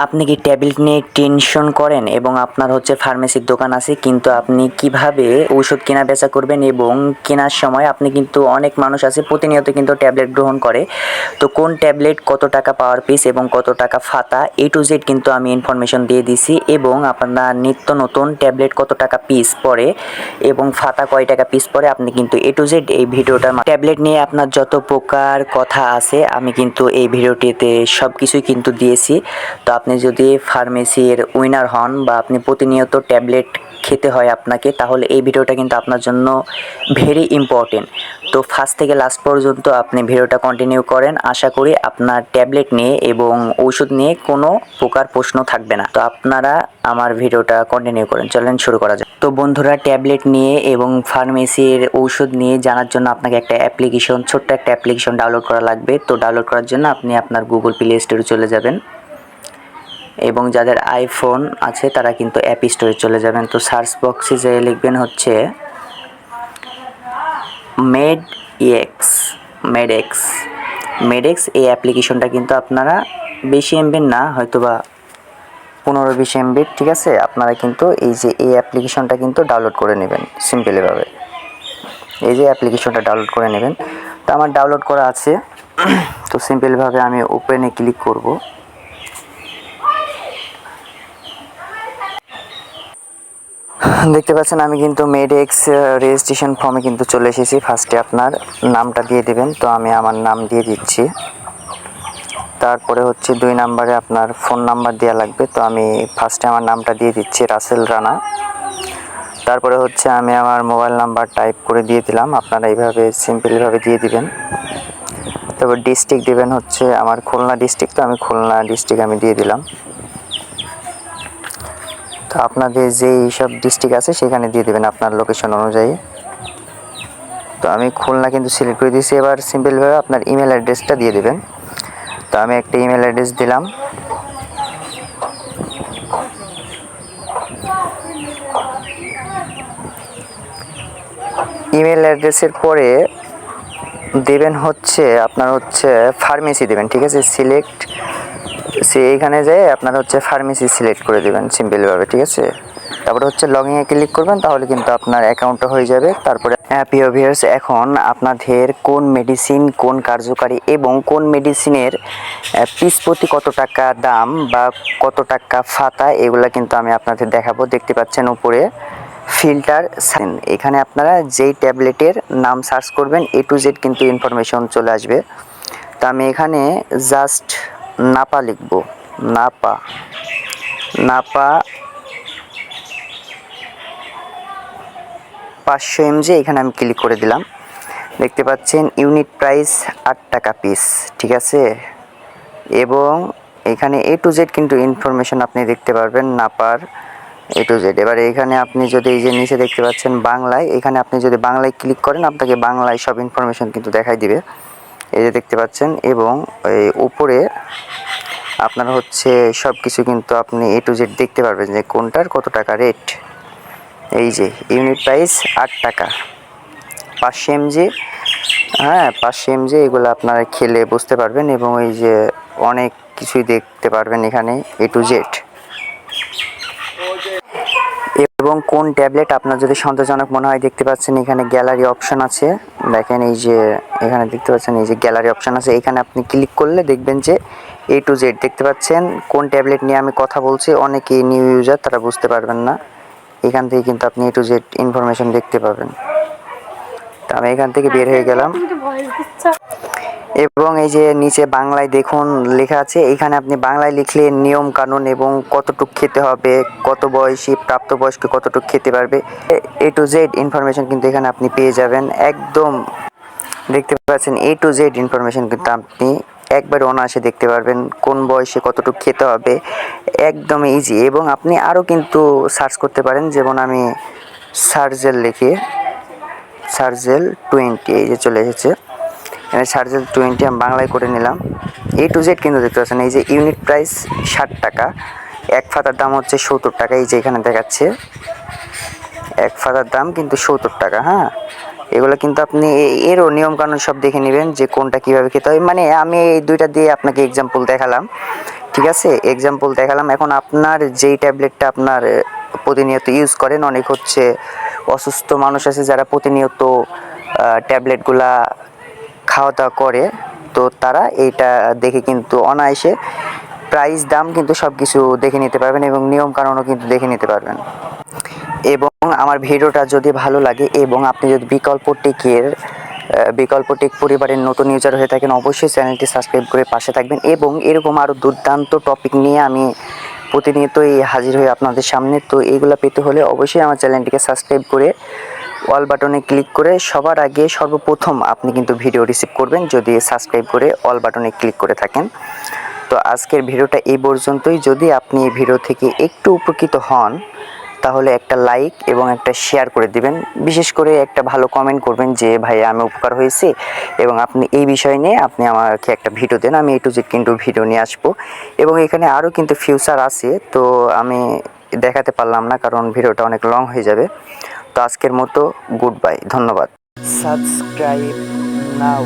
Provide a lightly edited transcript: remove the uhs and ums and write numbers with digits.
আপনি কি ট্যাবলেট নিয়ে টেনশন করেন এবং আপনার হচ্ছে ফার্মেসির দোকান আছে, কিন্তু আপনি কিভাবে ঔষধ কেনা বেচা করবেন এবং কেনার সময় আপনি কিন্তু অনেক মানুষ আছে প্রতিনিয়ত কিন্তু ট্যাবলেট গ্রহণ করে, তো কোন ট্যাবলেট কত টাকা পাওয়ার পিস এবং কত টাকা ফাতা A to Z কিন্তু আমি ইনফরমেশন দিয়ে দিছি, এবং আপনার নিত্য নতুন ট্যাবলেট কত টাকা পিস পড়ে এবং ফাতা কয় টাকা পিস পড়ে আপনি কিন্তু A to Z এই ভিডিওটার ট্যাবলেট নিয়ে আপনার যত প্রকার কথা আছে আমি কিন্তু এই ভিডিওটিতে সব কিছুই কিন্তু দিয়েছি। তো আপনি যদি ফার্মেসির উইনার হন বা আপনি প্রতিনিয়ত ট্যাবলেট খেতে হয় আপনাকে, তাহলে এই ভিডিওটা কিন্তু আপনার জন্য ভেরি ইম্পর্টেন্ট। তো ফার্স্ট থেকে লাস্ট পর্যন্ত আপনি ভিডিওটা কন্টিনিউ করেন, আশা করি আপনার ট্যাবলেট নিয়ে এবং ওষুধ নিয়ে কোনো প্রকার প্রশ্ন থাকবে না। তো আপনারা আমার ভিডিওটা কন্টিনিউ করেন, চলেন শুরু করা যাক। তো বন্ধুরা, ট্যাবলেট নিয়ে এবং ফার্মেসির ঔষধ নিয়ে জানার জন্য আপনাকে একটা অ্যাপ্লিকেশন, ছোট্ট একটা অ্যাপ্লিকেশন ডাউনলোড করা লাগবে। তো ডাউনলোড করার জন্য আপনি আপনার গুগল প্লে স্টোরে চলে যাবেন, এবং যাদের আইফোন আছে তারা কিন্তু অ্যাপ স্টোরে চলে যাবেন। তো সার্চ বক্সে যে লিখবেন হচ্ছে মেডেক্স। এই অ্যাপ্লিকেশনটা কিন্তু আপনারা বেশি এমবির না, হয়তো বা 15-20 এমবির, ঠিক আছে। আপনারা কিন্তু এই অ্যাপ্লিকেশনটা কিন্তু ডাউনলোড করে নেবেন সিম্পলিভাবে। এই যে অ্যাপ্লিকেশনটা ডাউনলোড করে নেবেন, তো আমার ডাউনলোড করা আছে। তো সিম্পলভাবে আমি ওপেনে ক্লিক করব। দেখতে পাচ্ছেন আমি কিন্তু মেডেক্স রেজিস্ট্রেশন ফর্মে কিন্তু চলে এসেছি। ফার্স্টে আপনার নামটা দিয়ে দেবেন, তো আমি আমার নাম দিয়ে দিচ্ছি। তারপরে হচ্ছে 2 নম্বরে আপনার ফোন নাম্বার দেওয়া লাগবে, তো আমি ফার্স্টে আমার নামটা দিয়ে দিচ্ছি, রাসেল রানা। তারপরে হচ্ছে আমি আমার মোবাইল নাম্বার টাইপ করে দিয়ে দিলাম, আপনারা এইভাবে সিম্পলভাবে দিয়ে দিবেন। তারপর ডিস্ট্রিক্ট দেবেন হচ্ছে আমার খুলনা ডিস্ট্রিক্ট, তো আমি খুলনা ডিস্ট্রিক্ট আমি দিয়ে দিলাম। তো আপনাদের যেই সব ডিস্ট্রিক্ট আছে সেখানে দিয়ে দেবেন আপনার লোকেশন অনুযায়ী। তো আমি খুলনা কিন্তু সিলেক্ট করে দিয়েছি। এবার সিম্পলভাবে আপনার ইমেল অ্যাড্রেসটা দিয়ে দেবেন। তো আমি একটা ইমেল অ্যাড্রেস দিলাম। ইমেল অ্যাড্রেসের পরে দেবেন হচ্ছে আপনার হচ্ছে ফার্মেসি দেবেন, ঠিক আছে। এইখানে যেয়ে আপনার হচ্ছে ফার্মেসি সিলেক্ট করে দেবেন সিম্পলভাবে, ঠিক আছে। তারপরে হচ্ছে লগইনে ক্লিক করবেন, তাহলে কিন্তু আপনার অ্যাকাউন্টটা হয়ে যাবে। তারপরে প্রিয় ভিউয়ার্স, এখন আপনাদের কোন মেডিসিন কোন কার্যকারী এবং কোন মেডিসিনের পিস প্রতি কত টাকা দাম বা কত টাকা ফাতা, এগুলা কিন্তু আমি আপনাদের দেখাবো। দেখতে পাচ্ছেন উপরে ফিল্টার, এখানে আপনারা যেই ট্যাবলেটের নাম সার্চ করবেন A to Z কিন্তু ইনফরমেশন চলে আসবে। তো আমি এখানে জাস্ট নাপা লিখব, নাপা 500 mg, এখানে আমি ক্লিক করে দিলাম। দেখতে পাচ্ছেন ইউনিট প্রাইস 8 টাকা পিস, ঠিক আছে। এবং এখানে A to Z কিন্তু ইনফরমেশন আপনি দেখতে পারবেন নাপার A to Z। এবার এখানে আপনি যদি এই যে নিচে দেখতে পাচ্ছেন বাংলায়, এখানে আপনি যদি বাংলায় ক্লিক করেন আপনাকে বাংলায় সব ইনফরমেশন কিন্তু দেখাই দিবে, এই যে দেখতে পাচ্ছেন। এবং এই উপরে আপনার হচ্ছে সব কিছু কিন্তু আপনি A to Z দেখতে পারবেন যে কোনটার কত টাকা রেট। এই যে ইউনিট প্রাইস 8 টাকা, 500 mg, হ্যাঁ 500 mg, এগুলো আপনারা খেলে বুঝতে পারবেন। এবং এই যে অনেক কিছুই দেখতে পারবেন এখানে A to Z। এবং কোন ট্যাবলেট আপনার যদি সন্দেহজনক মনে হয়, দেখতে পাচ্ছেন এখানে গ্যালারি অপশন আছে। দেখেন এই যে এখানে দেখতে পাচ্ছেন এই যে গ্যালারি অপশন আছে, এখানে আপনি ক্লিক করলে দেখবেন যে A to Z দেখতে পাচ্ছেন কোন ট্যাবলেট নিয়ে আমি কথা বলছি। অনেকেই নিউ ইউজার, তারা বুঝতে পারবেন না। এখান থেকে কিন্তু আপনি A to Z ইনফরমেশন দেখতে পাবেন। তো আমি এখান থেকে বের হয়ে গেলাম। এবং এই যে নিচে বাংলায় দেখুন লেখা আছে, এখানে আপনি বাংলায় লিখলে নিয়ম কানুন এবং কতটুক খেতে হবে, কত বয়সী প্রাপ্তবয়স্ক কতটুক খেতে পারবে, A to Z ইনফরমেশন কিন্তু এখানে আপনি পেয়ে যাবেন। একদম দেখতে পাচ্ছেন A to Z ইনফরমেশন কিন্তু আপনি একবার অনায়াসে দেখতে পারবেন, কোন বয়সে কতটুকু খেতে হবে, একদম ইজি। এবং আপনি আরও কিন্তু সার্চ করতে পারেন, যেমন আমি সার্জেল লিখে সার্জেল 20, এই যে চলে এসেছে এখানে সার্জেল 20, আমি বাংলায় করে নিলাম। A to Z কিন্তু দেখতে পাচ্ছেন এই যে ইউনিট প্রাইস 60 টাকা, এক ফাতার দাম হচ্ছে 70 টাকা, এই যে এখানে দেখাচ্ছে এক ফাতার দাম কিন্তু 70 টাকা। হ্যাঁ, এগুলো কিন্তু আপনি এরও নিয়মকানুন সব দেখে নেবেন যে কোনটা কীভাবে খেতে হয়। মানে আমি এই দুইটা দিয়ে আপনাকে এক্সাম্পল দেখালাম, ঠিক আছে, এক্সাম্পল দেখালাম। এখন আপনার যেই ট্যাবলেটটা আপনার প্রতিনিয়ত ইউজ করেন, অনেক হচ্ছে অসুস্থ মানুষ আছে যারা প্রতিনিয়ত ট্যাবলেটগুলা খাওয়া দাওয়া করে, তো তারা এইটা দেখে কিন্তু অনায়াসে প্রাইস দাম কিন্তু সব কিছু দেখে নিতে পারবেন এবং নিয়মকানুনও কিন্তু দেখে নিতে পারবেন। এবং আমার ভিডিওটা যদি ভালো লাগে এবং আপনি যদি বিকল্প টেক পরিবারের নতুন ইউজার হয়ে থাকেন, অবশ্যই চ্যানেলটি সাবস্ক্রাইব করে পাশে থাকবেন। এবং এরকম আরও দুর্দান্ত টপিক নিয়ে আমি প্রতিনিয়তই হাজির হই আপনাদের সামনে। তো এইগুলো পেতে হলে অবশ্যই আমার চ্যানেলটিকে সাবস্ক্রাইব করে অল বাটনে ক্লিক করে সবার আগে সর্বপ্রথম আপনি কিন্তু ভিডিও রিসিভ করবেন যদি সাবস্ক্রাইব করে অল বাটনে ক্লিক করে থাকেন। তো আজকের ভিডিওটা এই পর্যন্তই। যদি আপনি এই ভিডিও থেকে একটু উপকৃত হন তাহলে একটা লাইক এবং একটা শেয়ার করে দিবেন, বিশেষ করে একটা ভালো কমেন্ট করবেন যে ভাই আমি উপকার হয়েছে এবং আপনি এই বিষয় নিয়ে আপনি আমাকে একটা ভিডিও দেন, আমি A to Z কিন্তু ভিডিও নিয়ে আসবো। এবং এখানে আরও কিন্তু ফিউচার আছে, তো আমি দেখাতে পারলাম না কারণ ভিডিওটা অনেক লং হয়ে যাবে। তো আজকের মতো গুড বাই, ধন্যবাদ। সাবস্ক্রাইব নাও।